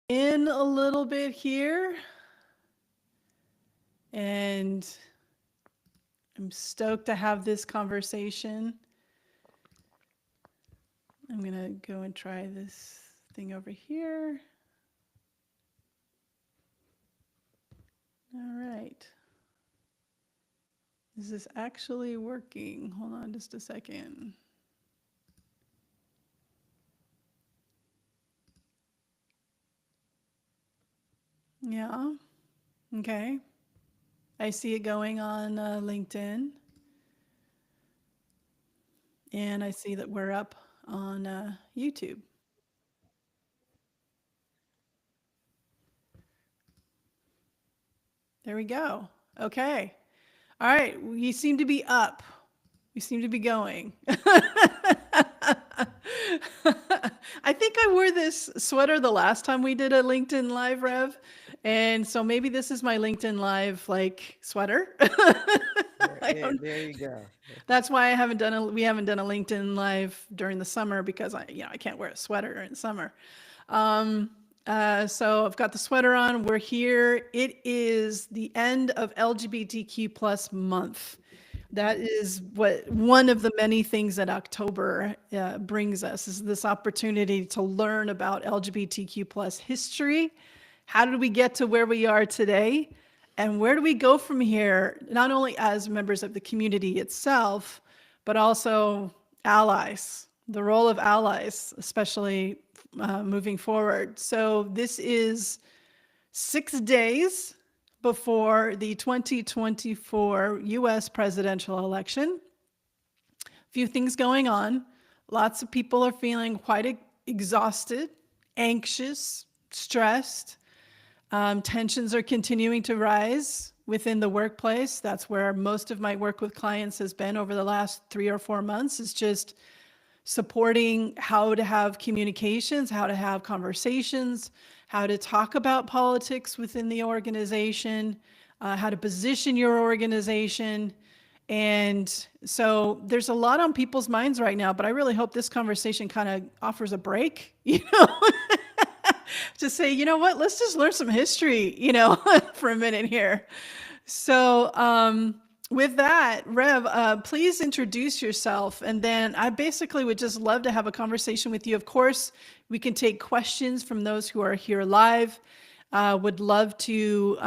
in a little bit here. And I'm stoked to have this conversation. I'm going to go and try this thing over here. All right. Is this actually working? Hold on just a second. Yeah. Okay. I see it going on LinkedIn. And I see that we're up on YouTube. There we go. Okay. All right. We seem to be up. We seem to be going. I think I wore this sweater the last time we did a LinkedIn Live, Rev. And so maybe this is my LinkedIn Live like sweater. There you go. That's why we haven't done a LinkedIn Live during the summer because I can't wear a sweater during the summer. So I've got the sweater on. We're here. It is the end of LGBTQ plus month. That is what one of the many things that October brings us is this opportunity to learn about LGBTQ plus history. How did we get to where we are today? And where do we go from here, not only as members of the community itself, but also allies, the role of allies, especially moving forward. So this is 6 days before the 2024 US presidential election. A few things going on. Lots of people are feeling quite exhausted, anxious, stressed. Tensions are continuing to rise within the workplace. That's where most of my work with clients has been over the last 3 or 4 months, is just supporting how to have communications, how to have conversations, how to talk about politics within the organization, how to position your organization. And so there's a lot on people's minds right now, but I really hope this conversation kind of offers a break, to say, you know what, let's just learn some history, for a minute here. So, with that, Rev, please introduce yourself. And then I basically would just love to have a conversation with you. Of course, we can take questions from those who are here live. Would love to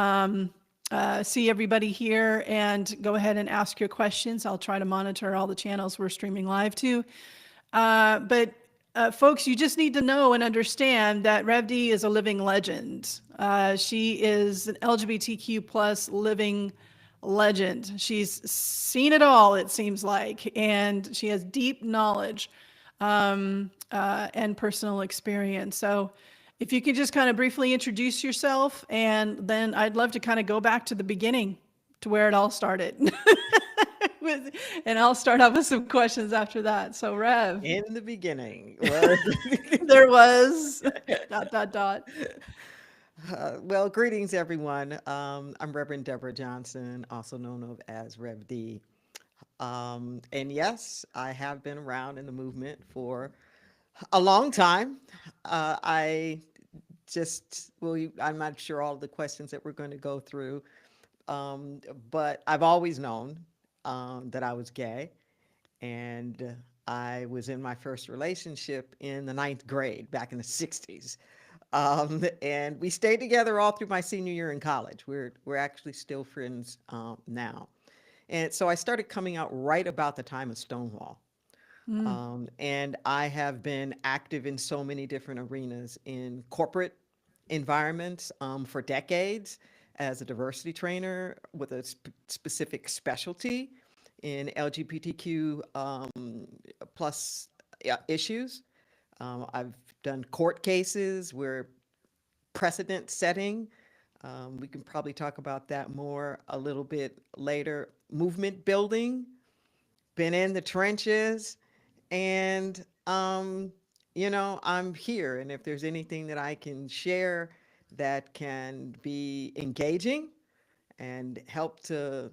see everybody here and go ahead and ask your questions. I'll try to monitor all the channels we're streaming live to. But folks, you just need to know and understand that RevD is a living legend. She is an LGBTQ plus living legend. She's seen it all, it seems like, and she has deep knowledge and personal experience. So if you could just kind of briefly introduce yourself, and then I'd love to kind of go back to the beginning to where it all started. And I'll start off with some questions after that. So Rev, In the beginning, well, there was ... dot. well, greetings, everyone. I'm Reverend Deborah Johnson, also known as RevD. And yes, I have been around in the movement for a long time. I I'm not sure all of the questions that we're going to go through, but I've always known that I was gay. And I was in my first relationship in the ninth grade back in the 60s. And we stayed together all through my senior year in college. We're actually still friends now. And so I started coming out right about the time of Stonewall. And I have been active in so many different arenas in corporate environments for decades as a diversity trainer with a specific specialty in LGBTQ plus issues. I've done court cases where precedent setting. We can probably talk about that more a little bit later. Movement building, been in the trenches, and I'm here. And if there's anything that I can share that can be engaging and help to,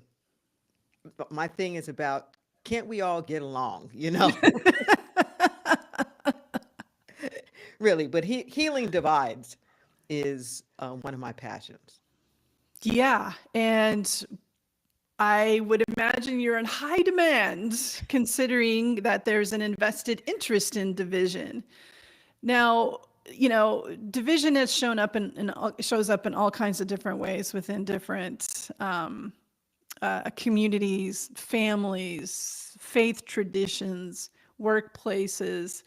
my thing is about, can't we all get along? Really, but healing divides. is one of my passions. Yeah. And I would imagine you're in high demand considering that there's an invested interest in division. Now, division has shows up in all kinds of different ways within different communities, families, faith traditions, workplaces.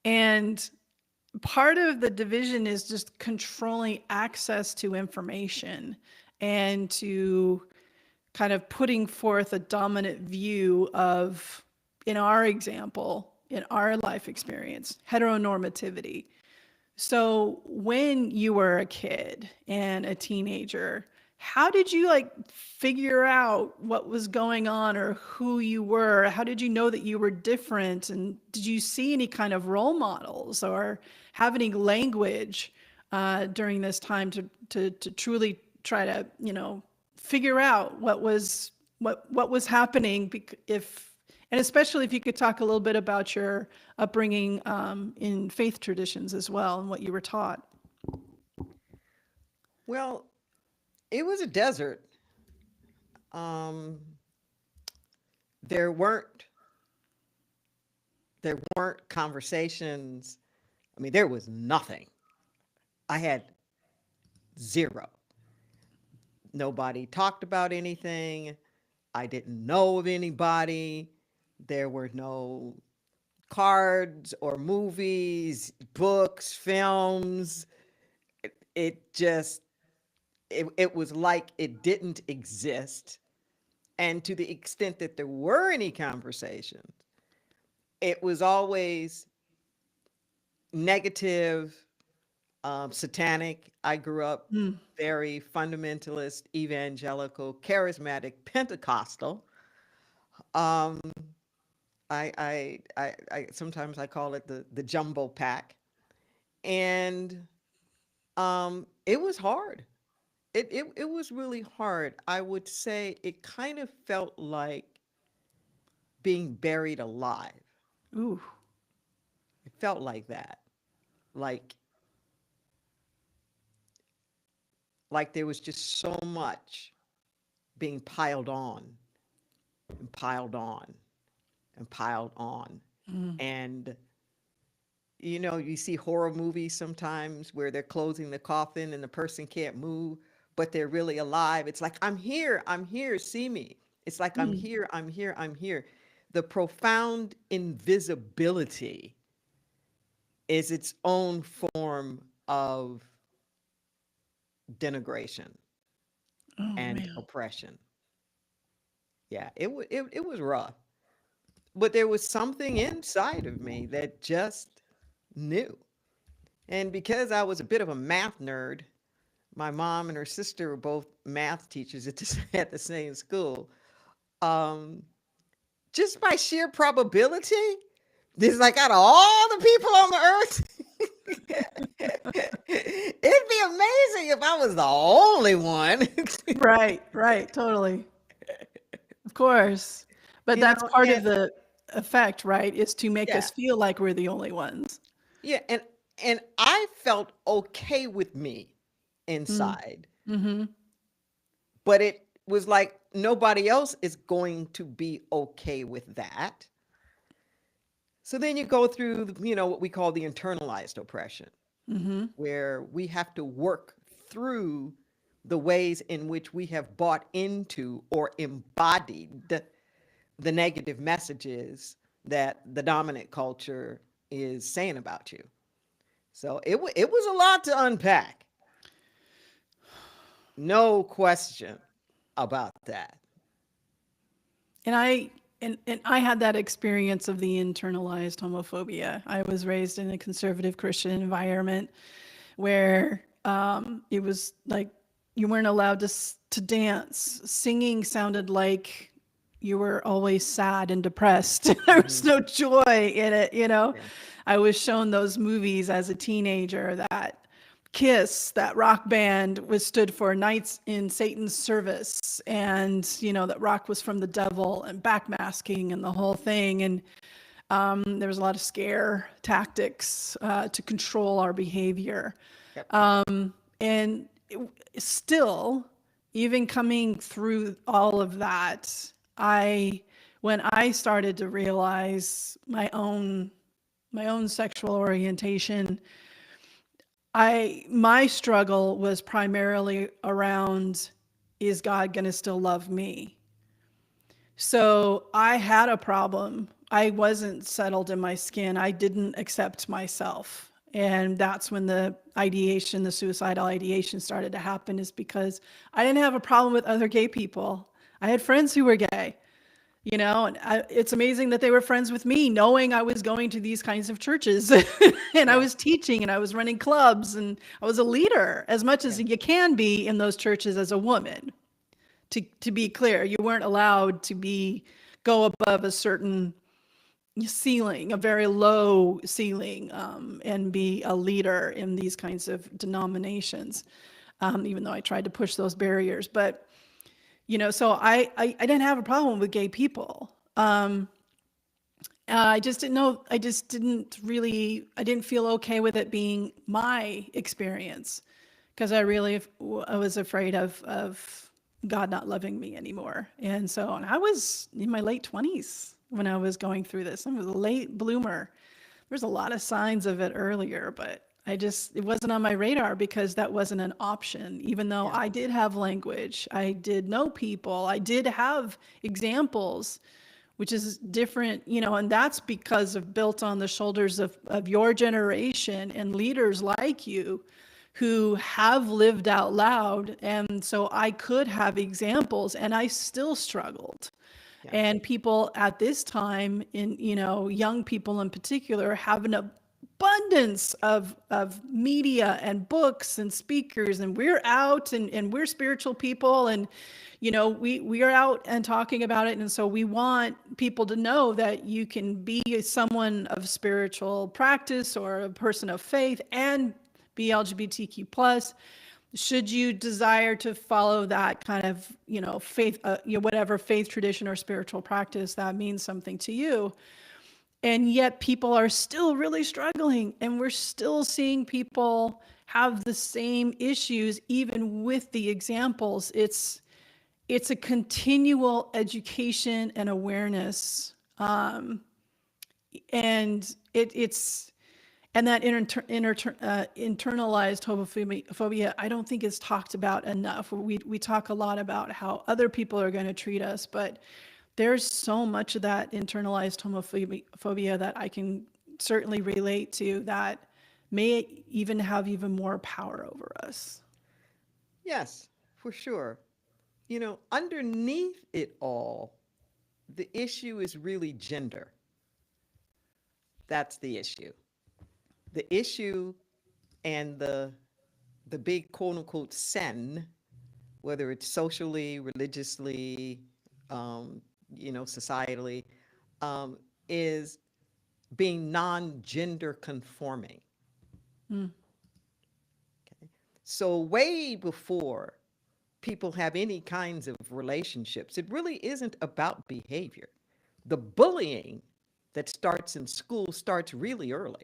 And part of the division is just controlling access to information and to kind of putting forth a dominant view of, in our example, in our life experience, heteronormativity. So when you were a kid and a teenager, how did you like figure out what was going on or who you were? How did you know that you were different? And did you see any kind of role models or have any language during this time to truly try to, figure out what was happening? And especially if you could talk a little bit about your upbringing in faith traditions as well and what you were taught. Well, it was a desert. Um, there weren't there weren't conversations. I mean, there was nothing. I had zero. Nobody talked about anything. I didn't know of anybody. There were no cards or movies, books, films. It just it was like it didn't exist. And to the extent that there were any conversations, it was always negative, satanic. I grew up Mm. very fundamentalist, evangelical, charismatic, Pentecostal. Um, I sometimes I call it the jumbo pack, and it was hard. It was really hard. I would say it kind of felt like being buried alive. Ooh. It felt like that. Like like there was just so much being piled on and piled on and piled on. Mm. And you see horror movies sometimes where they're closing the coffin and the person can't move, but they're really alive. It's like, I'm here, see me. It's like, I'm Mm. here, I'm here, I'm here. The profound invisibility is its own form of denigration Oh and man. oppression. Yeah, it was rough. But there was something inside of me that just knew. And because I was a bit of a math nerd, my mom and her sister were both math teachers at at the same school. Um, just by sheer probability, there's like out of all the people on the earth, it'd be amazing if I was the only one. Right, right, totally. Of course. But you that's know, part of and the effect, right? Is to make yeah, us feel like we're the only ones. yeah, and I felt okay with me Mm. inside, Mm-hmm. but it was like nobody else is going to be okay with that. So then you go through, what we call the internalized oppression, Mm-hmm. where we have to work through the ways in which we have bought into or embodied the negative messages that the dominant culture is saying about you. So it was a lot to unpack. No question about that. And I had that experience of the internalized homophobia. I was raised in a conservative Christian environment where it was like you weren't allowed to dance. Singing sounded like you were always sad and depressed. There was Mhm. no joy in it. Yeah. I was shown those movies as a teenager that Kiss, that rock band, was stood for Knights in Satan's Service, and that rock was from the devil and backmasking and the whole thing. And there was a lot of scare tactics to control our behavior. Yep. And still, even coming through all of that, when I started to realize my own sexual orientation, my struggle was primarily around, is God going to still love me? So I had a problem. I wasn't settled in my skin. I didn't accept myself. And that's when the ideation, the suicidal ideation started to happen, is because I didn't have a problem with other gay people. I had friends who were gay, and it's amazing that they were friends with me, knowing I was going to these kinds of churches and I Yeah. was teaching and I was running clubs and I was a leader as much as Yeah. you can be in those churches as a woman. To be clear, you weren't allowed to go above a certain ceiling, a very low ceiling, and be a leader in these kinds of denominations, even though I tried to push those barriers. But, so I didn't have a problem with gay people. I just didn't know, I didn't feel okay with it being my experience, because I was afraid of God not loving me anymore. And I was in my late 20s when I was going through this. I was a late bloomer. There's a lot of signs of it earlier, but it wasn't on my radar because that wasn't an option. Even though Yeah. I did have language, I did know people, I did have examples, which is different, and that's because of built on the shoulders of your generation and leaders like you who have lived out loud. And so I could have examples, and I still struggled. Yeah. And people at this time, young people in particular, have an abundance of media and books and speakers, and we're out, and we're spiritual people, and we are out and talking about it. And so we want people to know that you can be someone of spiritual practice or a person of faith and be LGBTQ plus, should you desire to follow that kind of faith, whatever faith tradition or spiritual practice that means something to you. And yet people are still really struggling, and we're still seeing people have the same issues even with the examples. It's a continual education and awareness, and it's and that internalized homophobia, I don't think is talked about enough. We talk a lot about how other people are going to treat us, but there's so much of that internalized homophobia that I can certainly relate to, that may even have even more power over us. Yes, for sure. Underneath it all, the issue is really gender. That's the issue. The issue and the big quote unquote sin, whether it's socially, religiously, societally, um, is being non-gender conforming. Mm. Okay? So way before people have any kinds of relationships, it really isn't about behavior. The bullying that starts in school starts really early.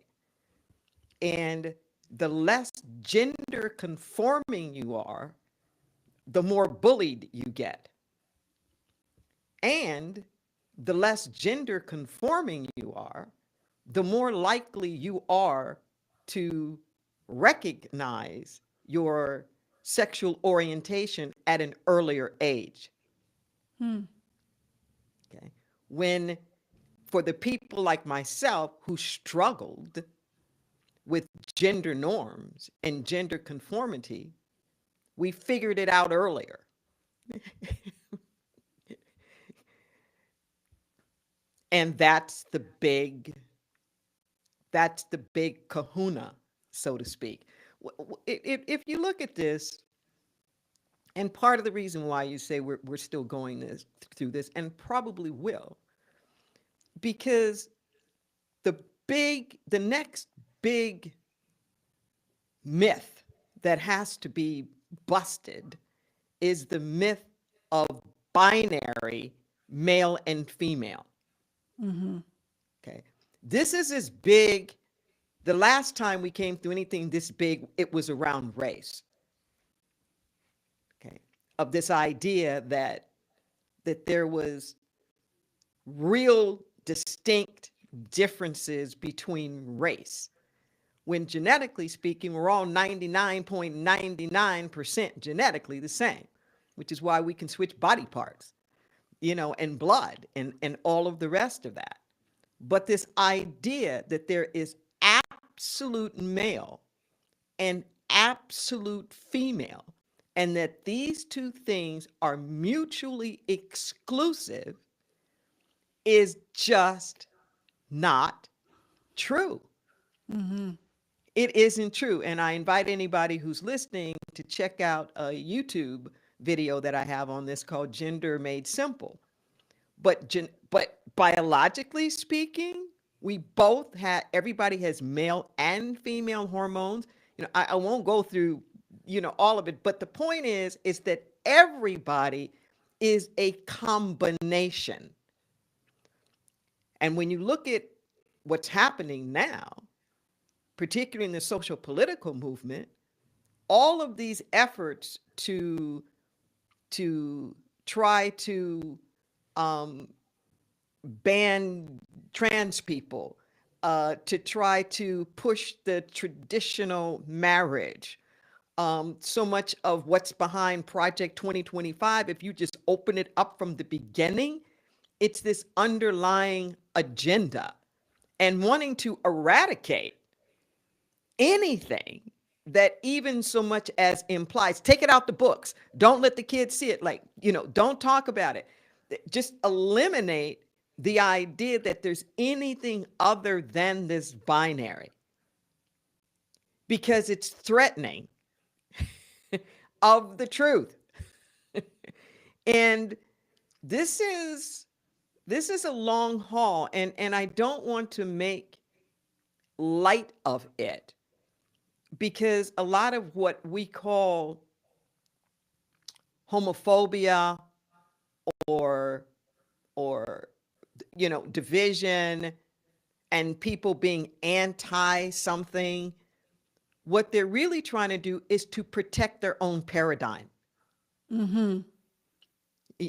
And the less gender conforming you are, the more bullied you get. And the less gender conforming you are, the more likely you are to recognize your sexual orientation at an earlier age. Hmm. Okay. When, for the people like myself who struggled with gender norms and gender conformity, we figured it out earlier. And that's the big kahuna, so to speak. If you look at this, and part of the reason why you say we're still going through this, and probably will, because the next big myth that has to be busted is the myth of binary male and female. Mm-hmm. Okay. This is as big The last time we came through anything this big, it was around race. Okay. Of this idea that there was real distinct differences between race. When genetically speaking, we're all 99.99% genetically the same, which is why we can switch body parts, and blood and all of the rest of that. But this idea that there is absolute male and absolute female, and that these two things are mutually exclusive is just not true. It isn't true. And I invite anybody who's listening to check out a YouTube video that I have on this called Gender Made Simple. But biologically speaking, we both have, everybody has male and female hormones. I won't go through, all of it, but the point is that everybody is a combination. And when you look at what's happening now, particularly in the social political movement, all of these efforts to try to ban trans people, to try to push the traditional marriage. So much of what's behind Project 2025, if you just open it up from the beginning, it's this underlying agenda and wanting to eradicate anything that even so much as implies, take it out the books. Don't let the kids see it. Don't talk about it. Just eliminate the idea that there's anything other than this binary, because it's threatening of the truth. And this is a long haul, and I don't want to make light of it, because a lot of what we call homophobia or division and people being anti something, what they're really trying to do is to protect their own paradigm. Mm-hmm.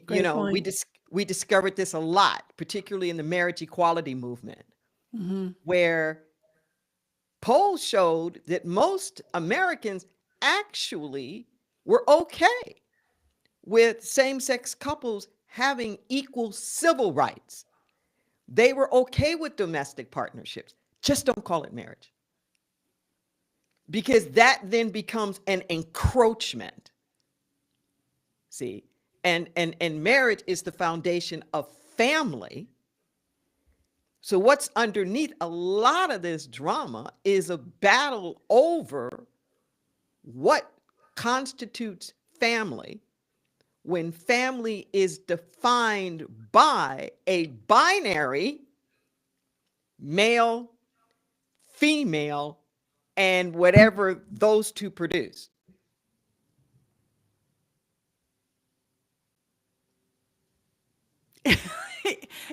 Great point. We discovered this a lot, particularly in the marriage equality movement, where polls showed that most Americans actually were okay with same-sex couples having equal civil rights. They were okay with domestic partnerships. Just don't call it marriage, because that then becomes an encroachment. See, and marriage is the foundation of family. So what's underneath a lot of this drama is a battle over what constitutes family, when family is defined by a binary male, female, and whatever those two produce.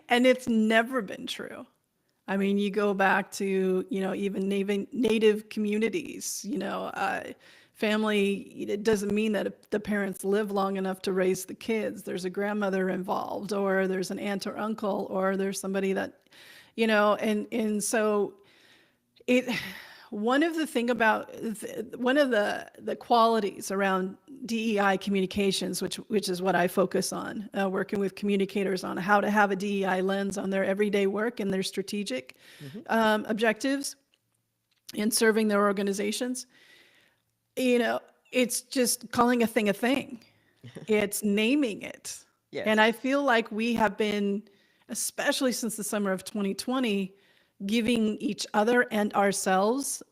And it's never been true. I mean, you go back to, even native communities, family, it doesn't mean that the parents live long enough to raise the kids. There's a grandmother involved, or there's an aunt or uncle, or there's somebody that, and so one of the qualities around DEI communications, which is what I focus on, working with communicators on how to have a DEI lens on their everyday work and their strategic objectives in serving their organizations. It's just calling a thing a thing. It's naming it. Yes. And I feel like we have been, especially since the summer of 2020, giving each other and ourselves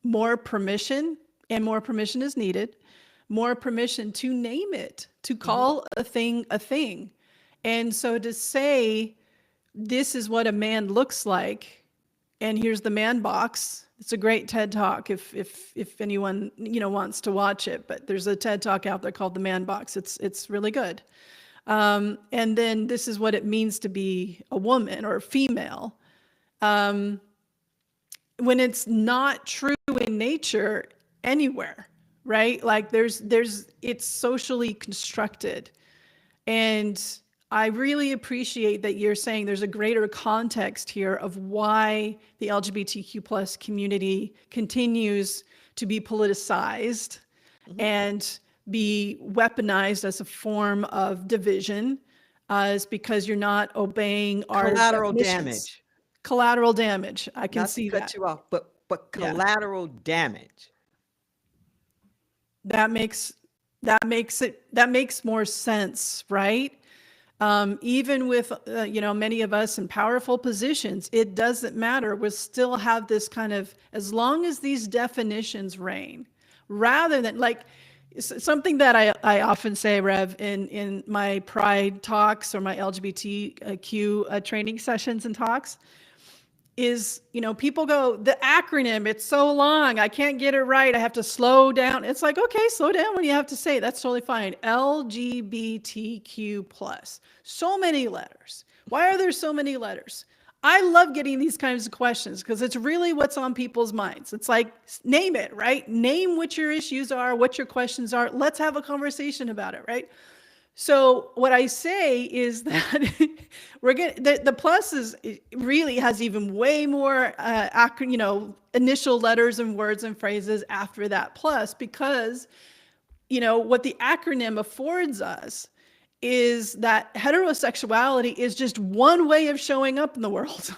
more permission, and more permission is needed, more permission to name it, to call a thing a thing. And so to say, this is what a man looks like, and here's the man box. It's a great TED Talk if anyone wants to watch it, but there's a TED Talk out there called The Man Box. It's really good. And then this is what it means to be a woman or a female. when it's not true in nature anywhere, right? Like it's socially constructed. And I really appreciate that you're saying there's a greater context here of why the LGBTQ plus community continues to be politicized and be weaponized as a form of division, is because you're not obeying our Collateral definitions. damage. Collateral damage. I can Not to see cut that. you off, but Yeah. collateral damage. That makes more sense, right? Even with many of us in powerful positions, it doesn't matter. We still have this kind of, as long as these definitions reign, rather than like something that I often say, Rev, in my Pride talks or my LGBTQ training sessions and talks, is, people go, the acronym, it's so long, I can't get it right, I have to slow down. It's like, okay, slow down when you have to say it. That's totally fine. LGBTQ plus. So many letters. Why are there so many letters? I love getting these kinds of questions because it's really what's on people's minds. It's like, name it, right? Name what your issues are, what your questions are. Let's have a conversation about it, right? So what I say is that we're getting the plus is really has even way more initial letters and words and phrases after that plus, because what the acronym affords us is that heterosexuality is just one way of showing up in the world.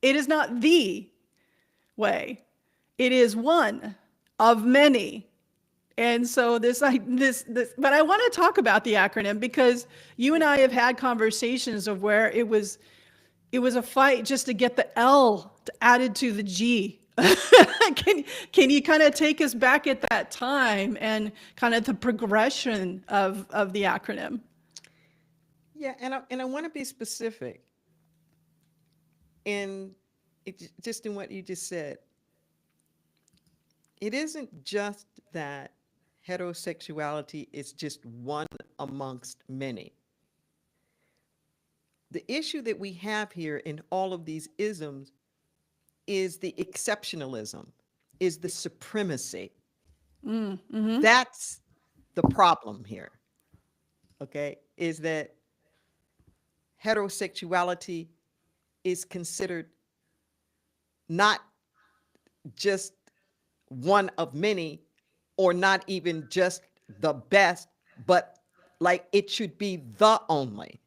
It is not the way. It is one of many. And so this, but I want to talk about the acronym because you and I have had conversations of where it was a fight just to get the L added to the G. Can you kind of take us back at that time and kind of the progression of the acronym? Yeah, and I want to be specific in just in what you just said. It isn't just that heterosexuality is just one amongst many. The issue that we have here in all of these isms is the exceptionalism, is the supremacy. That's the problem here, okay? Is that heterosexuality is considered not just one of many, or not even just the best, but like it should be the only.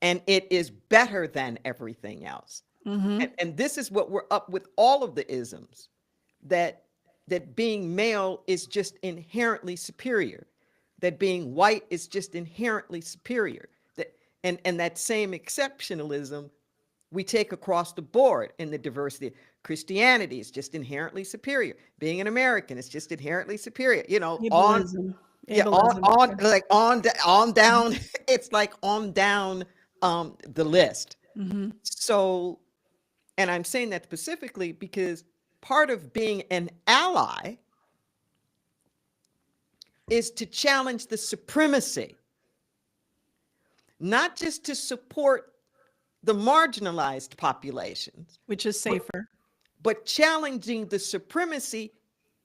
And it is better than everything else. And this is what we're up with all of the isms, that being male is just inherently superior, that being white is just inherently superior, that and that same exceptionalism we take across the board in the diversity. Christianity is just inherently superior. Being an American is just inherently superior. On Ableism. yeah, Ableism. on down. It's like on down the list. So, and I'm saying that specifically because part of being an ally is to challenge the supremacy, not just to support the marginalized populations, Which is safer. but challenging the supremacy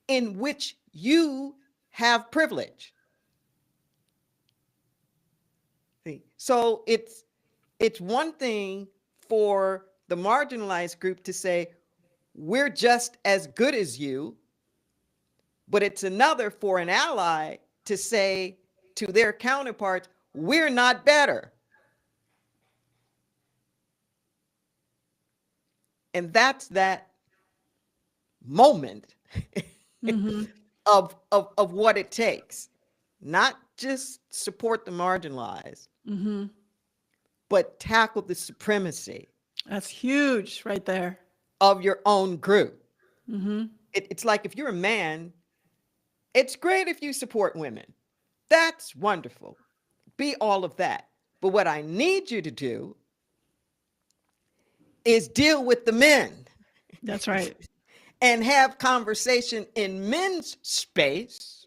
in which you have privilege. See? So it's one thing for the marginalized group to say, we're just as good as you, but it's another for an ally to say to their counterparts, we're not better. And that's that moment of what it takes. Not just support the marginalized, but tackle the supremacy That's huge right there. of your own group. It's like if you're a man, it's great if you support women. That's wonderful. Be all of that. But what I need you to do is deal with the men. That's right. And have conversation in men's space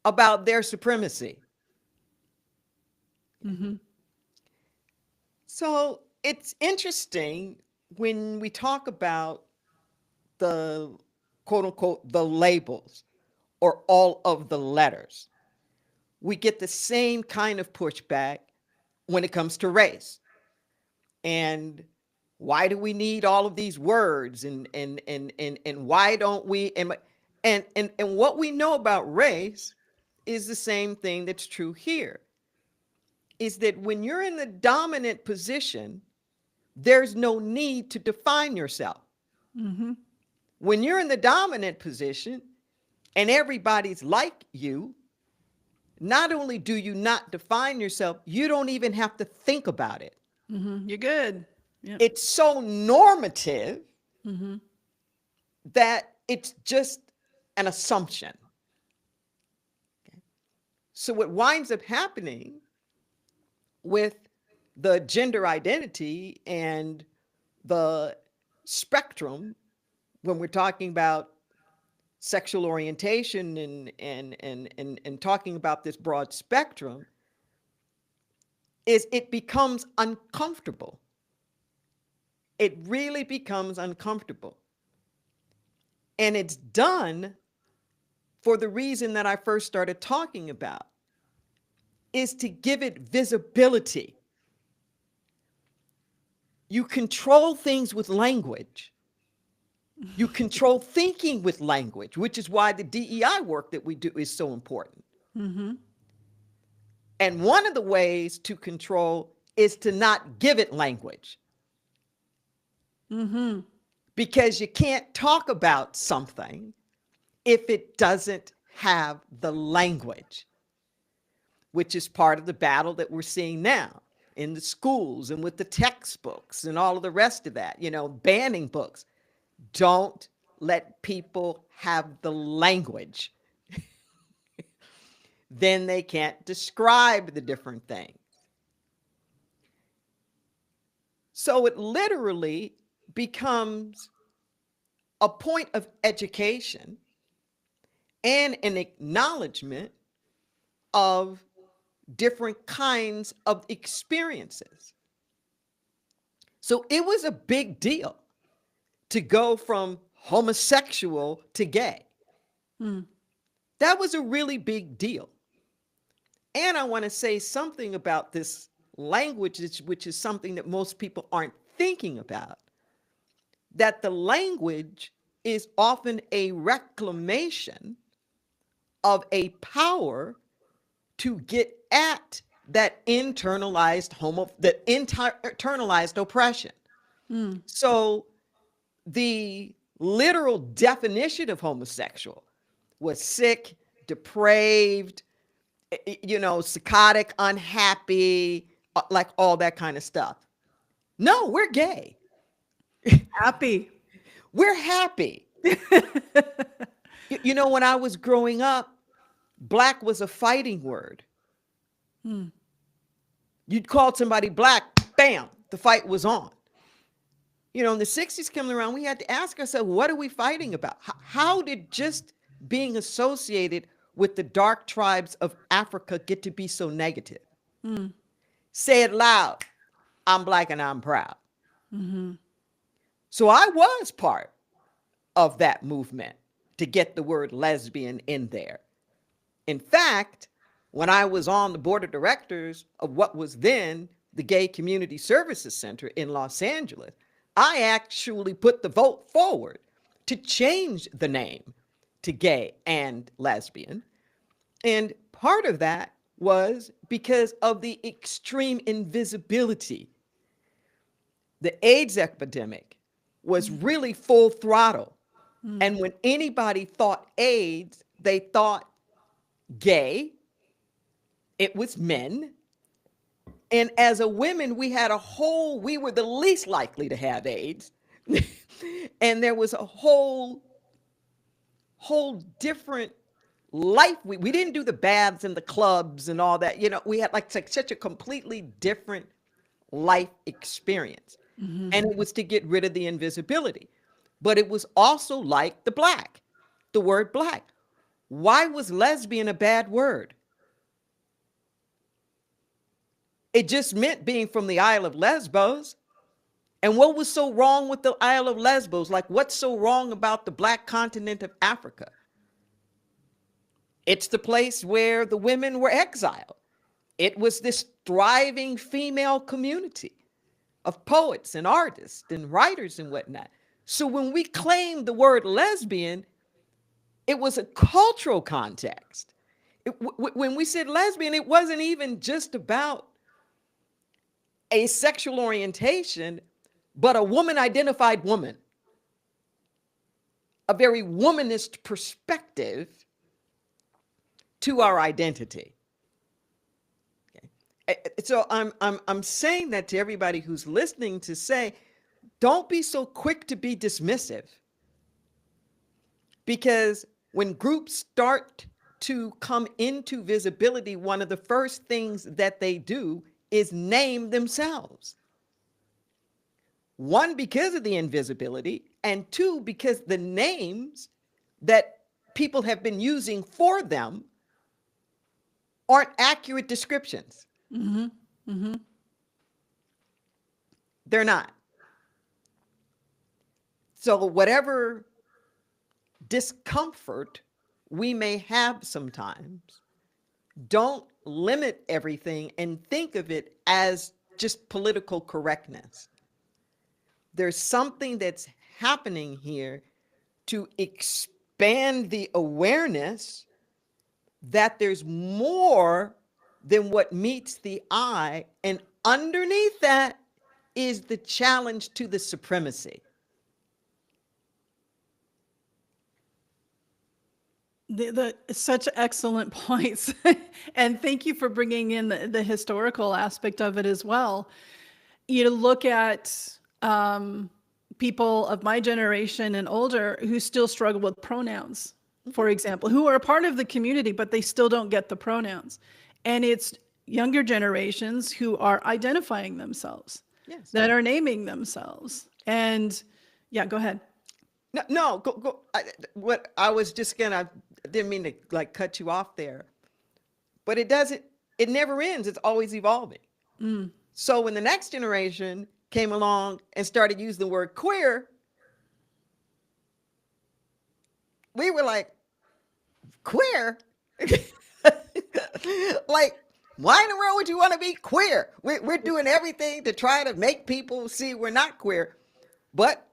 about their supremacy. So it's interesting when we talk about the quote unquote the labels or all of the letters, we get the same kind of pushback when it comes to race. And why do we need all of these words, and why don't we, and what we know about race is the same thing that's true here, is that when you're in the dominant position, there's no need to define yourself. Mm-hmm. When you're in the dominant position and everybody's like you, not only do you not define yourself, you don't even have to think about it. Mm-hmm. You're good. Yeah. It's so normative Mm-hmm. that it's just an assumption. Okay? So what winds up happening with the gender identity and the spectrum, when we're talking about sexual orientation and talking about this broad spectrum, is it becomes uncomfortable. It really becomes uncomfortable. And it's done for the reason that I first started talking about, is to give it visibility. You control things with language. You control thinking with language, which is why the DEI work that we do is so important. Mm-hmm. And one of the ways to control is to not give it language. Mm-hmm. Because you can't talk about something if it doesn't have the language, which is part of the battle that we're seeing now in the schools and with the textbooks and all of the rest of that, banning books. Don't let people have the language. Then they can't describe the different things. So it literally becomes a point of education and an acknowledgement of different kinds of experiences. So it was a big deal to go from homosexual to gay. Mm. That was a really big deal. And I want to say something about this language, which is something that most people aren't thinking about, that the language is often a reclamation of a power to get at that internalized oppression. Mm. So the literal definition of homosexual was sick, depraved, psychotic, unhappy, like all that kind of stuff. No, we're gay. Happy. We're happy. When I was growing up, black was a fighting word. Mm. You'd call somebody black, bam, the fight was on. In the 60s coming around, we had to ask ourselves, what are we fighting about? How did just being associated with the dark tribes of Africa get to be so negative? Mm. Say it loud. I'm black and I'm proud. Mm-hmm. So I was part of that movement to get the word lesbian in there. In fact, when I was on the board of directors of what was then the Gay Community Services Center in Los Angeles, I actually put the vote forward to change the name to gay and lesbian. And part of that was because of the extreme invisibility. The AIDS epidemic was really full throttle. Mm. And when anybody thought AIDS, they thought gay. It was men. And as a women, we were the least likely to have AIDS. And there was a whole different life. We didn't do the baths and the clubs and all that. We had like such a completely different life experience. Mm-hmm. And it was to get rid of the invisibility. But it was also like the word black. Why was lesbian a bad word? It just meant being from the Isle of Lesbos. And what was so wrong with the Isle of Lesbos? Like, what's so wrong about the black continent of Africa? It's the place where the women were exiled. It was this thriving female community of poets and artists and writers and whatnot. So when we claimed the word lesbian, it was a cultural context. When we said lesbian, it wasn't even just about a sexual orientation, but a woman identified woman, a very womanist perspective to our identity. Okay. So I'm saying that to everybody who's listening, to say, don't be so quick to be dismissive, because when groups start to come into visibility, one of the first things that they do is name themselves. One, because of the invisibility, and two, because the names that people have been using for them aren't accurate descriptions. Mm-hmm. Mm-hmm. They're not. So whatever discomfort we may have sometimes, don't limit everything and think of it as just political correctness. There's something that's happening here to expand the awareness that there's more than what meets the eye, and underneath that is the challenge to the supremacy. Such excellent points. And thank you for bringing in the historical aspect of it as well. You look at people of my generation and older who still struggle with pronouns, for example, who are a part of the community, but they still don't get the pronouns. And it's younger generations who are identifying themselves, Yes. that are naming themselves. And yeah, go ahead. No, go. What I was just gonna, didn't mean to like cut you off there, but it doesn't, it never ends. It's always evolving. Mm. So when the next generation came along and started using the word queer, we were like, queer? Like, why in the world would you want to be queer? We're doing everything to try to make people see we're not queer. But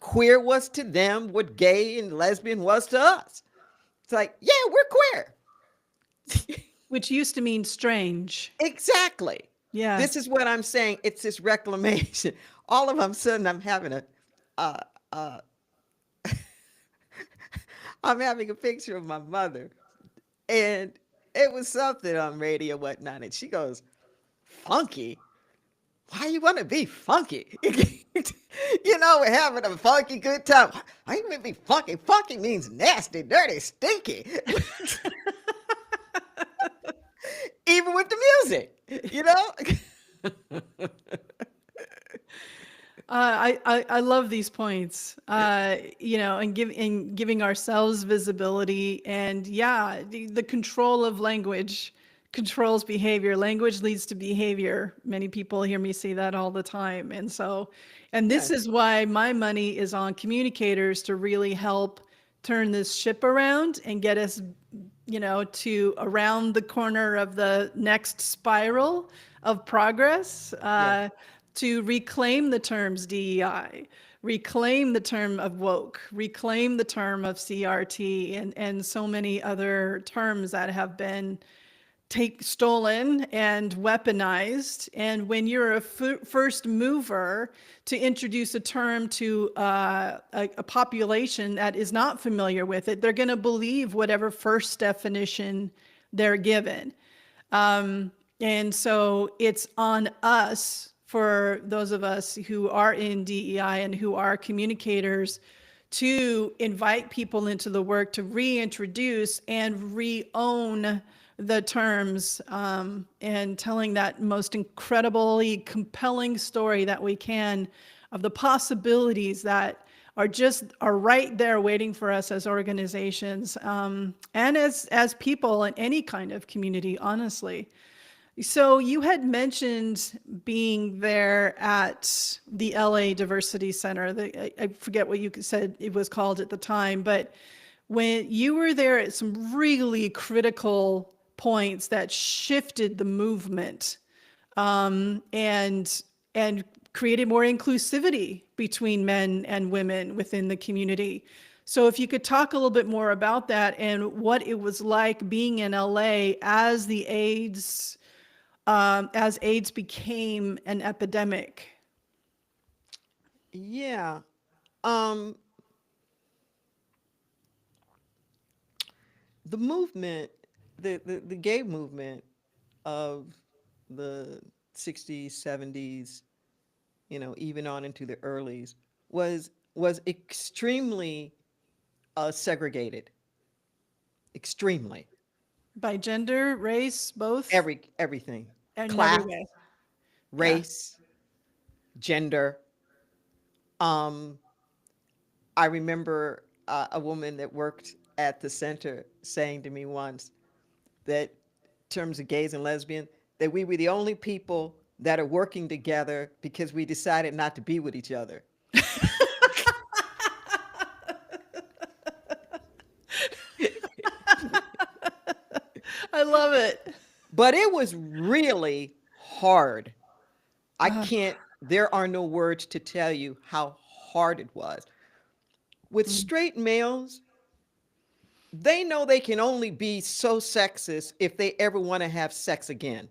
queer was to them what gay and lesbian was to us. It's like, yeah, we're queer. Which used to mean strange. Exactly. Yeah. This is what I'm saying. It's this reclamation. All of a sudden, I'm having I'm having a picture of my mother, and it was something on radio, whatnot, and she goes, "Funky? Why you want to be funky? You know, we're having a funky good time. Why you want to be funky? Funky means nasty, dirty, stinky." Even with the music, you know? I love these points, and giving ourselves visibility, and yeah, the control of language controls behavior. Language leads to behavior. Many people hear me say that all the time. And this is why my money is on communicators, to really help turn this ship around and get us, to around the corner of the next spiral of progress, to reclaim the terms DEI, reclaim the term of woke, reclaim the term of CRT, and so many other terms that have been stolen and weaponized. And when you're a first mover to introduce a term to a population that is not familiar with it, they're going to believe whatever first definition they're given. And so it's on us, for those of us who are in DEI and who are communicators, to invite people into the work to reintroduce and re-own the terms, and telling that most incredibly compelling story that we can of the possibilities that are right there waiting for us as organizations, and as people in any kind of community, honestly. So you had mentioned being there at the LA Diversity Center. I forget what you said it was called at the time, but when you were there at some really critical points that shifted the movement, and created more inclusivity between men and women within the community. So if you could talk a little bit more about that and what it was like being in LA as AIDS became an epidemic. Yeah. Um, the movement, the gay movement of the 60s, 70s, even on into the earlys was extremely segregated, extremely. By gender, race, both, Everything, in every class, way. Yeah. race, gender. Um, I remember a woman that worked at the center saying to me once that, in terms of gays and lesbians, that we were the only people that are working together because we decided not to be with each other. I love it. But it was really hard. There are no words to tell you how hard it was. With straight males, they know they can only be so sexist if they ever want to have sex again.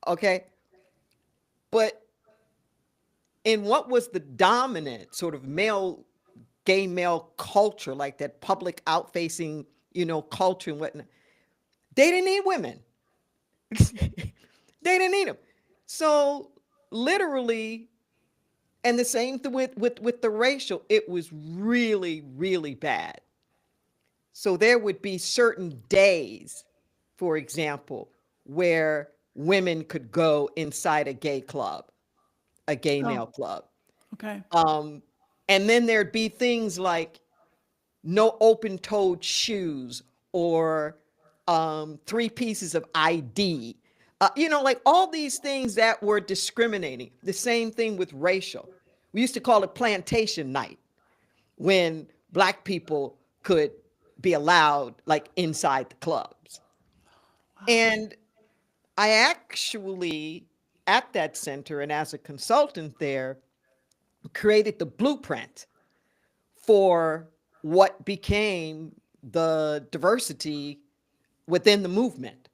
Okay? But in what was the dominant sort of gay male culture, like that public outfacing, culture and whatnot, they didn't need women. They didn't need them. So literally, and the same thing with the racial, it was really, really bad. So there would be certain days, for example, where women could go inside a gay club, a gay Oh, male club. okay. Um, and then there'd be things like no open-toed shoes or three pieces of ID. Like all these things that were discriminating. The same thing with racial. We used to call it plantation night when black people could be allowed like inside the clubs. And I actually, at that center and as a consultant there, created the blueprint for what became the diversity within the movement.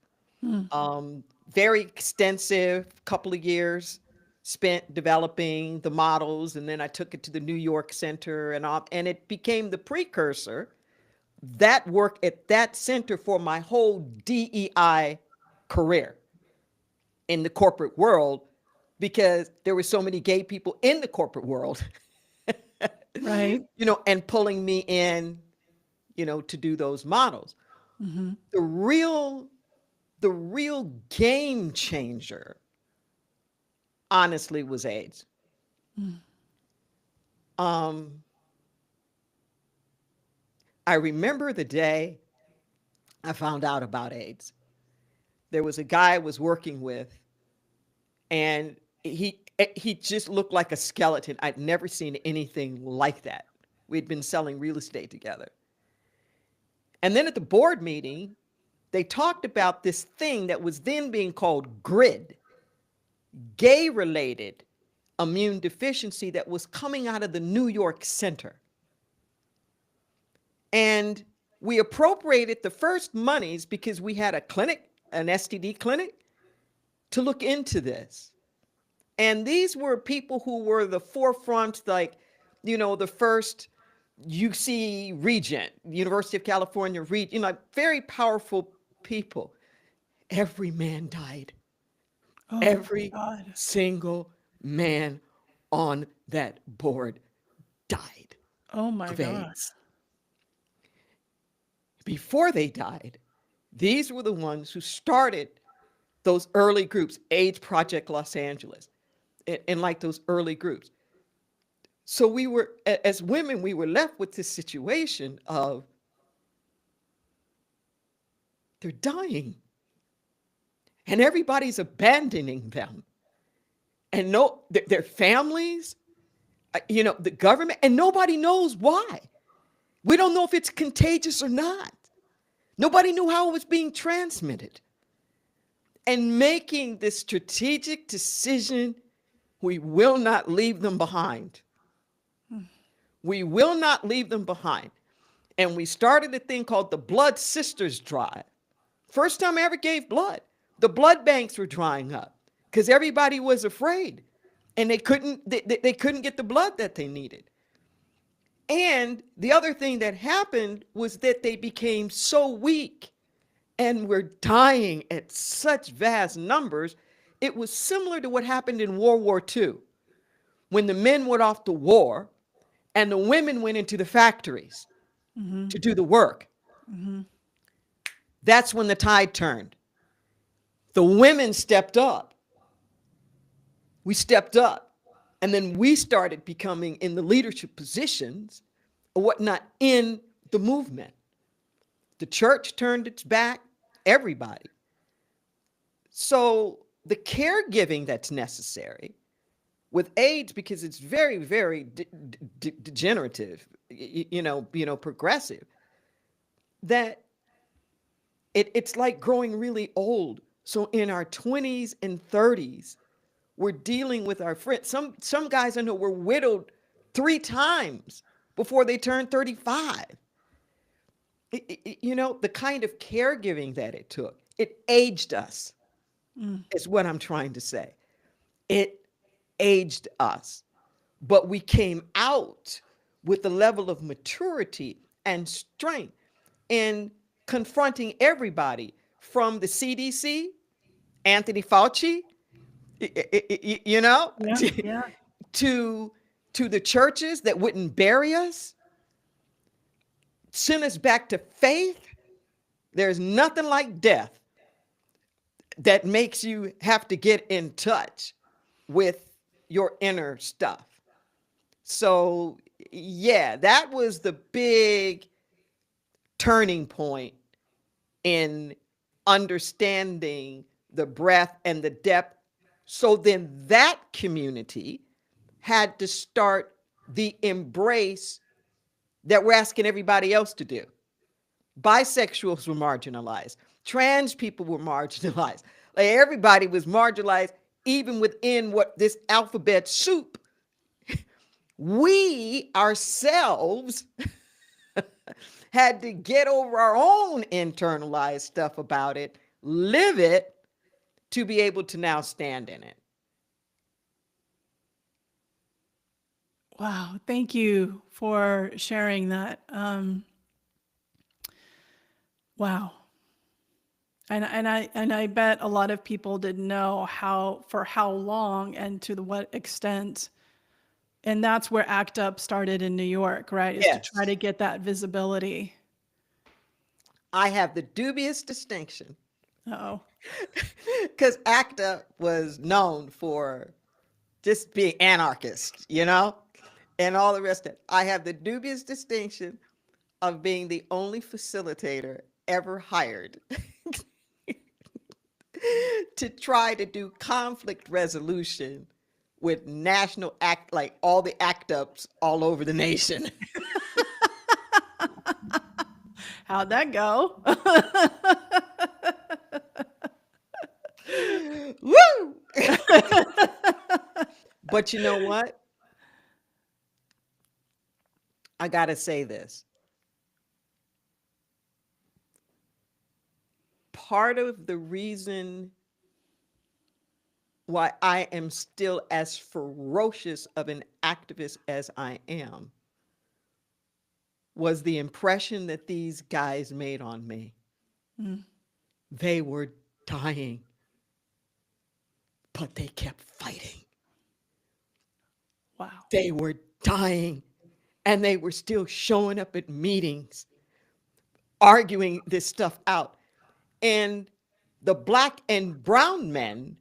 Very extensive couple of years spent developing the models, and then I took it to the New York Center, and it became the precursor, that work at that center, for my whole DEI career in the corporate world, because there were so many gay people in the corporate world, Right. and pulling me in, to do those models. Mm-hmm. The real the real game changer, honestly, was AIDS. Um, I remember the day I found out about AIDS. There was a guy I was working with, and he just looked like a skeleton. I'd never seen anything like that. We'd been selling real estate together. And then at the board meeting, they talked about this thing that was then being called GRID, gay related immune deficiency, that was coming out of the New York Center. And we appropriated the first monies because we had a clinic, an STD clinic, to look into this. And these were people who were the forefront, like, the first UC Regent, University of California Regent, very powerful people. Every man died. Oh my Every God. single man on that board died Oh my of God. AIDS. Before they died, these were the ones who started those early groups, AIDS Project Los Angeles, and like those early groups. So we were, as women, we were left with this situation of, they're dying. and everybody's abandoning them. And no, their families, the government, and nobody knows why. We don't know if it's contagious or not. Nobody knew how it was being transmitted. And making the strategic decision, we will not leave them behind. We will not leave them behind. And we started a thing called the Blood Sisters Drive. First time I ever gave blood. The blood banks were drying up because everybody was afraid, and they couldn't get the blood that they needed. And the other thing that happened was that they became so weak and were dying at such vast numbers. It was similar to what happened in World War II, when the men went off to war and the women went into the factories to do the work. That's when the tide turned. The women stepped up. We stepped up. And then we started becoming in the leadership positions or whatnot in the movement. The church turned its back, everybody. So the caregiving that's necessary with AIDS, because it's very, very degenerative, progressive, that it's like growing really old. So in our 20s and 30s, we're dealing with our friends. Some guys I know were widowed 3 times before they turned 35. The kind of caregiving that it took, it aged us, is what I'm trying to say. It aged us, but we came out with a level of maturity and strength in confronting everybody from the CDC, Anthony Fauci, Yeah. to the churches that wouldn't bury us, send us back to faith. There's nothing like death that makes you have to get in touch with your inner stuff. So, yeah, that was the big turning point in understanding the breadth and the depth. So then that community had to start the embrace that we're asking everybody else to do. Bisexuals were marginalized. Trans people were marginalized. Like, everybody was marginalized, even within what this alphabet soup. We ourselves had to get over our own internalized stuff about it, live it, to be able to now stand in it. Wow. Thank you for sharing that. Wow. And I bet a lot of people didn't know for how long and to what extent. And that's where ACT UP started in New York, right? Is to try Yes. to get that visibility. I have the dubious distinction, Oh, because ACT UP was known for just being anarchist, and all the rest of it. I have the dubious distinction of being the only facilitator ever hired to try to do conflict resolution with national act, like all the ACT UPs all over the nation. how'd that go? Woo! But you know what? I got to say this. Part of the reason why I am still as ferocious of an activist as I am was the impression that these guys made on me. They were dying, but they kept fighting. Wow. They were dying, and they were still showing up at meetings, arguing this stuff out. And the Black and brown men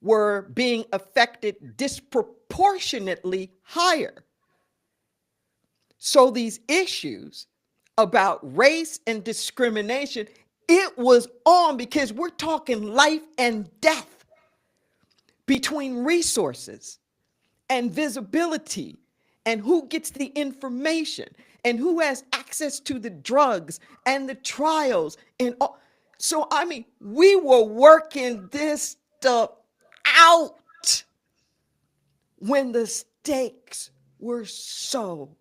were being affected disproportionately higher. So these issues about race and discrimination, It was on because we're talking life and death between resources and visibility and who gets the information and who has access to the drugs and the trials and all. So, I mean, we were working this stuff out when the stakes were so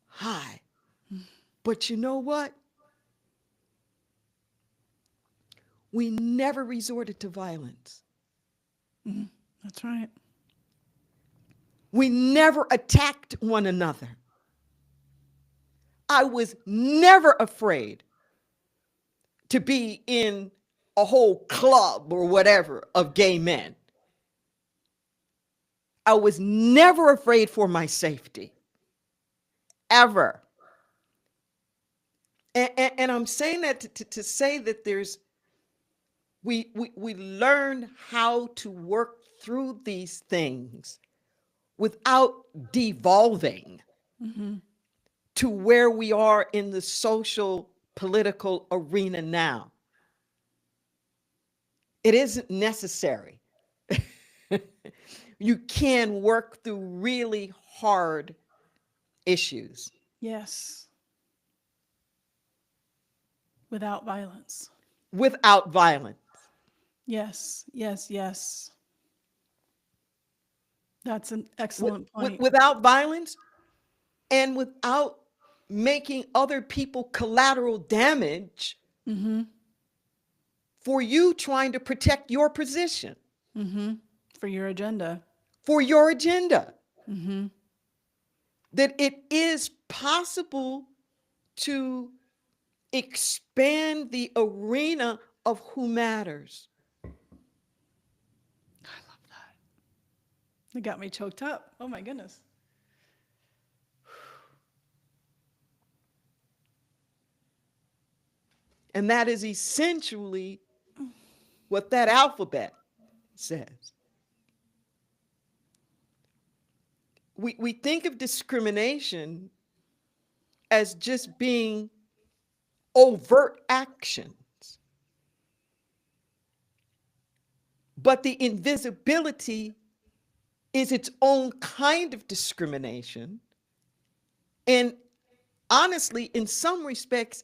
high. But you know what? We never resorted to violence. That's right. We never attacked one another. I was never afraid to be in a whole club or whatever of gay men. I was never afraid for my safety, ever. And I'm saying that to say that we learn how to work through these things without devolving to where we are in the social political arena now. It isn't necessary. You can work through really hard issues Yes. Without violence. without violence. Yes, yes, yes. That's an excellent point. Without violence and without making other people collateral damage for you trying to protect your position, For your agenda. for your agenda. That it is possible to expand the arena of who matters. It got me choked up. Oh my goodness. And that is essentially what that alphabet says. We think of discrimination as just being overt actions. But the invisibility is its own kind of discrimination. And honestly, in some respects,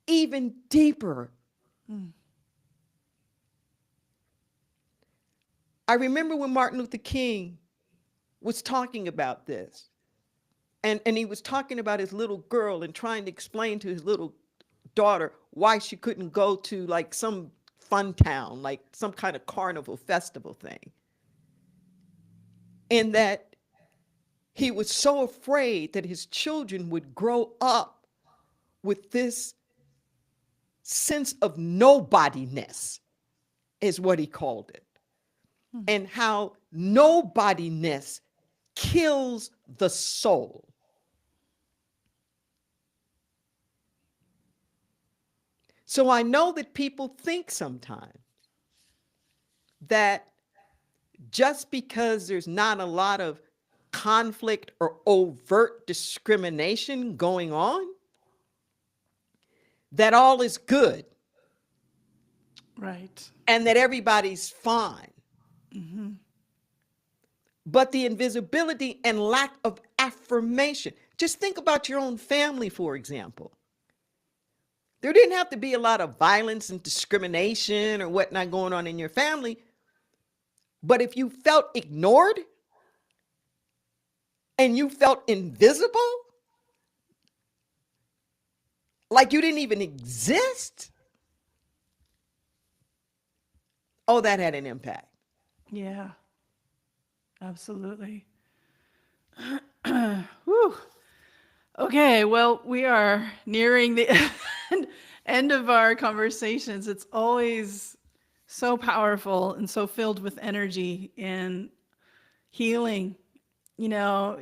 even deeper. I remember when Martin Luther King was talking about this. And he was talking about his little girl and trying to explain to his little daughter why she couldn't go to like some fun town, like some kind of carnival festival thing. And that he was so afraid that his children would grow up with this sense of nobodiness, is what he called it. And how nobodiness kills the soul. So I know that people think sometimes that just because there's not a lot of conflict or overt discrimination going on, that all is good. Right. And that everybody's fine. But the invisibility and lack of affirmation. Just think about your own family, for example. There didn't have to be a lot of violence and discrimination or whatnot going on in your family. But if you felt ignored and you felt invisible, like you didn't even exist, oh, that had an impact. Yeah. Absolutely. Whew. Okay, well, we are nearing the end of our conversations. It's always so powerful and so filled with energy and healing,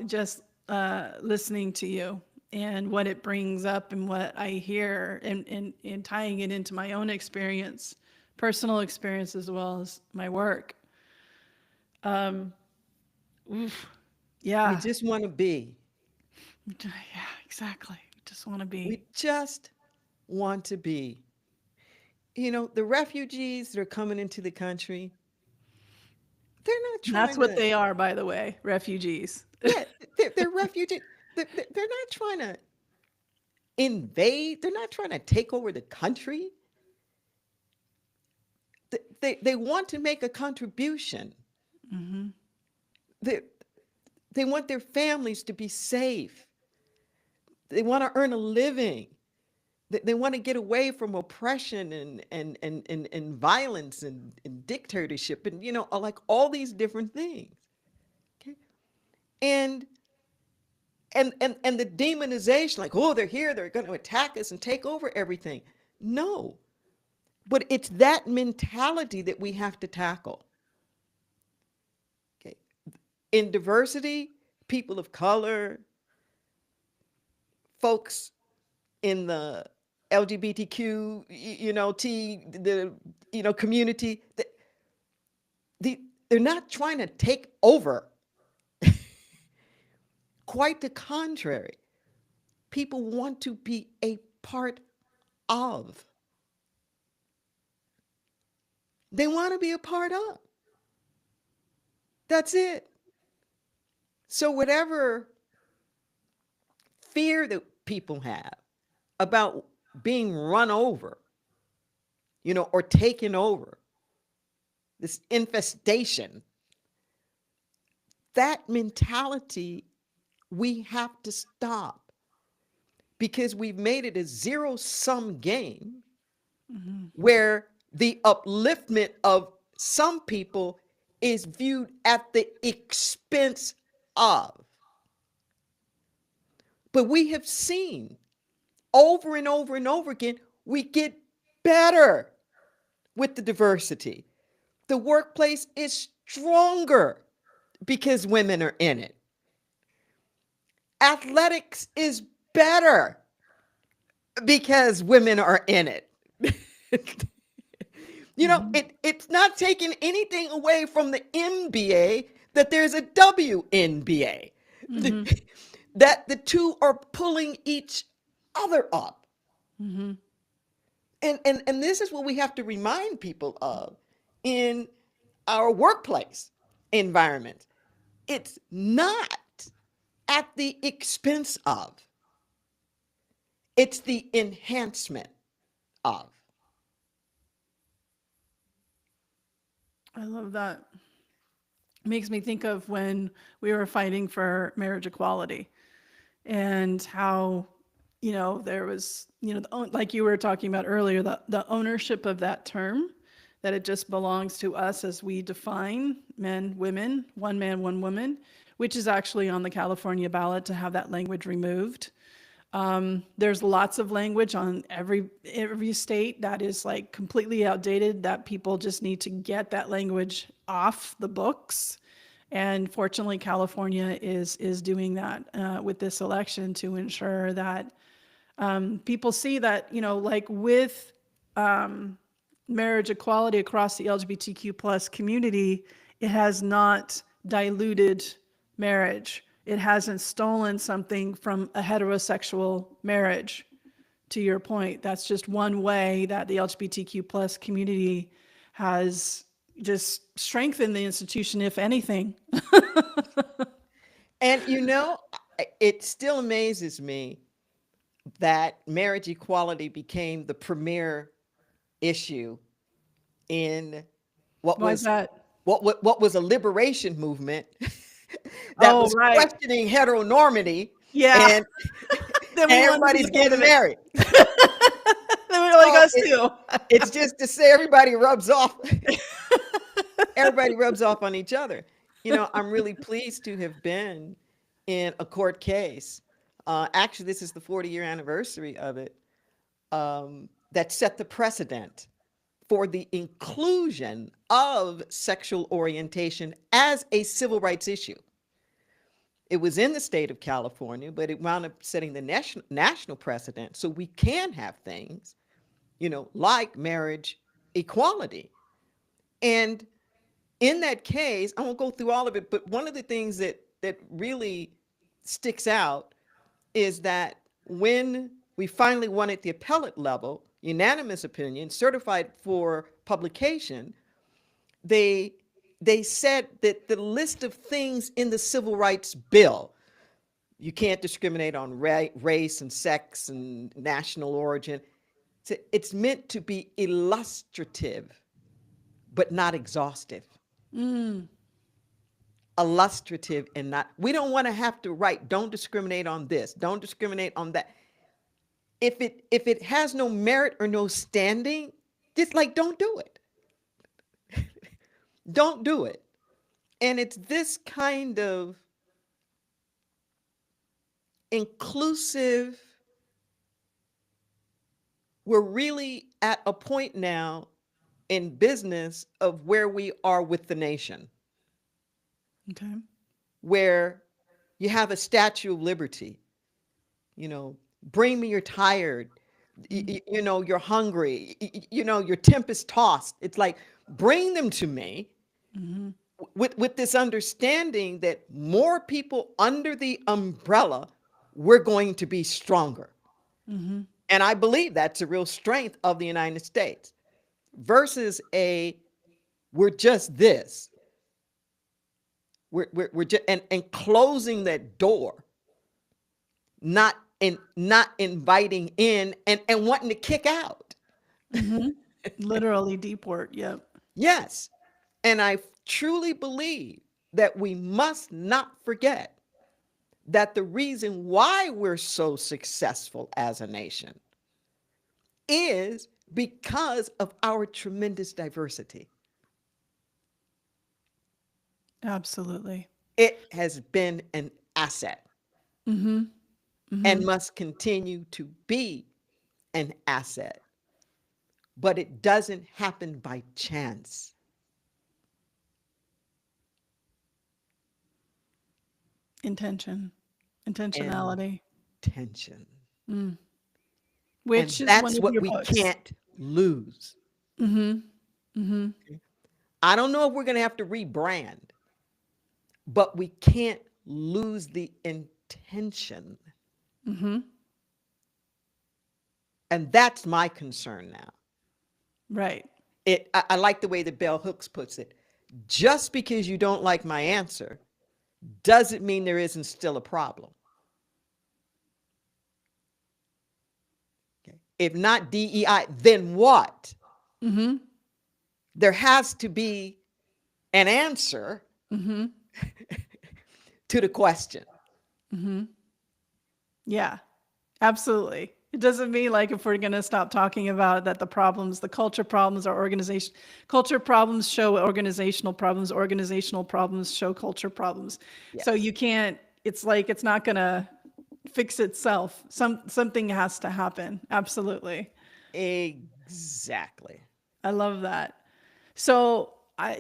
just listening to you and what it brings up and what I hear and tying it into my own experience, personal experience, as well as my work. Oof. We Yeah. just want to be. Yeah, exactly. Just want to We be. just want to be. The refugees that are coming into the country, they're not That's trying what to, they are, by the way, refugees. yeah, they're refugees. They're not trying to invade. They're not trying to take over the country. They want to make a contribution. They, they want their families to be safe. They want to earn a living. They want to get away from oppression and violence and dictatorship and, like all these different things. Okay. And and the demonization, like, oh, they're here, they're going to attack us and take over everything. No, but it's that mentality that we have to tackle. Okay. In diversity, people of color, folks in the LGBTQ, community, they're not trying to take over. Quite the contrary. People want to be a part of. They want to be a part of. That's it. So whatever fear that people have about being run over, or taken over, this infestation, that mentality we have to stop, because we've made it a zero-sum game where the upliftment of some people is viewed at the expense of. But we have seen over and over and over again, we get better with the diversity. The workplace is stronger because women are in it. Athletics is better because women are in it. It's not taking anything away from the NBA that there's a WNBA. That the two are pulling each other up. And this is what we have to remind people of in our workplace environment. It's not at the expense of, it's the enhancement of. I love that. Makes me think of when we were fighting for marriage equality and how, there was, like you were talking about earlier, the ownership of that term, that it just belongs to us as we define men, women, one man, one woman, which is actually on the California ballot to have that language removed. There's lots of language on every state that is like completely outdated, that people just need to get that language off the books. And fortunately, California is doing that with this election to ensure that people see that, like with marriage equality across the LGBTQ plus community, it has not diluted marriage. It hasn't stolen something from a heterosexual marriage. To your point, that's just one way that the LGBTQ plus community has just strengthened the institution, if anything. And it still amazes me that marriage equality became the premier issue in what Why is was that? what was a liberation movement that Oh, was right. questioning heteronormity, Yeah. and, Then and we wanted to everybody's get rid getting of it. married. Then we were like So us too. it's just to say everybody rubs off. Everybody rubs off on each other. I'm really pleased to have been in a court case. Actually, this is the 40-year anniversary of it, that set the precedent for the inclusion of sexual orientation as a civil rights issue. It was in the state of California, but it wound up setting the national precedent, so we can have things, like marriage equality. And in that case, I won't go through all of it, but one of the things that really sticks out is that when we finally won at the appellate level, unanimous opinion, certified for publication, they they said that the list of things in the Civil Rights Bill, you can't discriminate on race and sex and national origin. It's meant to be illustrative, but not exhaustive. Mm. Illustrative and not, we don't want to have to write, don't discriminate on this, don't discriminate on that. If it has no merit or no standing, just like don't do it. Don't do it. And it's this kind of inclusive, we're really at a point now in business of where we are with the nation, Okay. where you have a Statue of Liberty, you know, bring me, you're tired, you know, you're hungry, you know, your tempest tossed. It's like, bring them to me Mm-hmm. with this understanding that more people under the umbrella, we're going to be stronger. Mm-hmm. And I believe that's a real strength of the United States versus we're just this. We're just, and closing that door, not inviting in and wanting to kick out. Mm-hmm. Literally deep work. Yep. Yes. And I truly believe that we must not forget that the reason why we're so successful as a nation is because of our tremendous diversity. Absolutely. It has been an asset Mm-hmm. Mm-hmm. and must continue to be an asset, but it doesn't happen by chance. Intention. Intentionality. Intention. Mm. And Which is one that's of what your we books. can't lose. Mm-hmm. Mm-hmm. I don't know if we're going to have to rebrand, but we can't lose the intention. Mm-hmm. And that's my concern now. Right. I like the way that Bell Hooks puts it. Just because you don't like my answer doesn't mean there isn't still a problem. Okay. If not DEI, then what? Mm-hmm. There has to be an answer Mm-hmm. to the question. Mm-hmm. Yeah. Absolutely. It doesn't mean like if we're going to stop talking about that the problems, the culture problems are organization, culture problems show organizational problems show culture problems. So Yes, you can't, it's like it's not going to fix itself. Something has to happen. Absolutely. exactly. I love that. So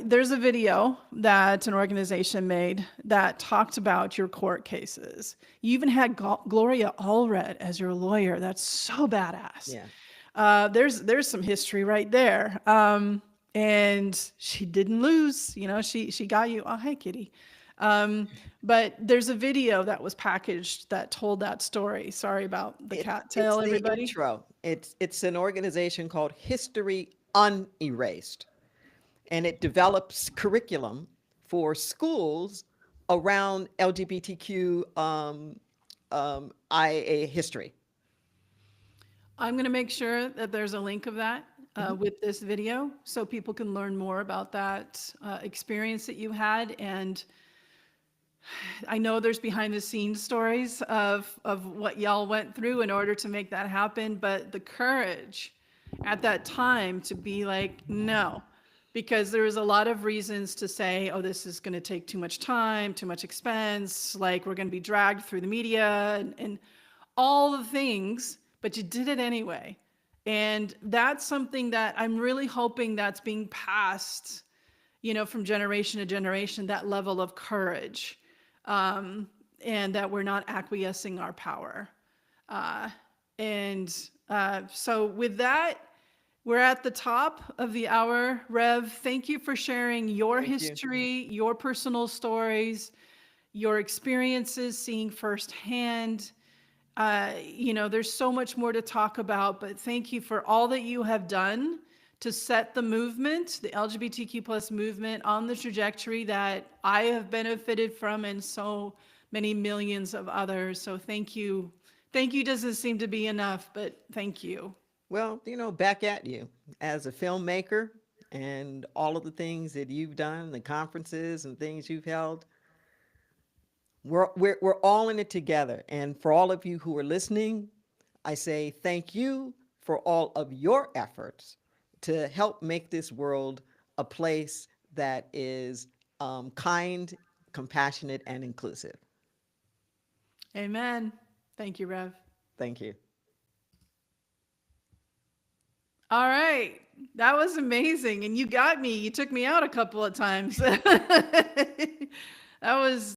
there's a video that an organization made that talked about your court cases. You even had Gloria Allred as your lawyer. That's so badass. Yeah. There's some history right there. And she didn't lose. You know, she got you. Oh, hey, kitty. But there's a video that was packaged that told that story. Sorry about the cat It's tail, the everybody. intro. It's an organization called History Unerased, and it develops curriculum for schools around LGBTQ IA history. I'm going to make sure that there's a link of that Mm-hmm. with this video so people can learn more about that experience that you had. And I know there's behind the scenes stories of what y'all went through in order to make that happen, but the courage at that time to be like, no, because there was a lot of reasons to say, oh, this is going to take too much time, too much expense, like we're going to be dragged through the media and all the things, but you did it anyway. And that's something that I'm really hoping that's being passed, you know, from generation to generation, that level of courage, and that we're not acquiescing our power. Uh, so with that, we're at the top of the hour. Rev, thank you for sharing your Thank you. history, your personal stories, your experiences, seeing firsthand There's so much more to talk about, but thank you for all that you have done to set the movement, the LGBTQ plus movement, on the trajectory that I have benefited from, and so many millions of others. So thank you. Thank you doesn't seem to be enough, but thank you. Well, back at you as a filmmaker and all of the things that you've done, the conferences and things you've held. We're all in it together. And for all of you who are listening, I say thank you for all of your efforts to help make this world a place that is kind, compassionate, and inclusive. Amen. Thank you, Rev. Thank you. All right. That was amazing. And you got me. You took me out a couple of times. That was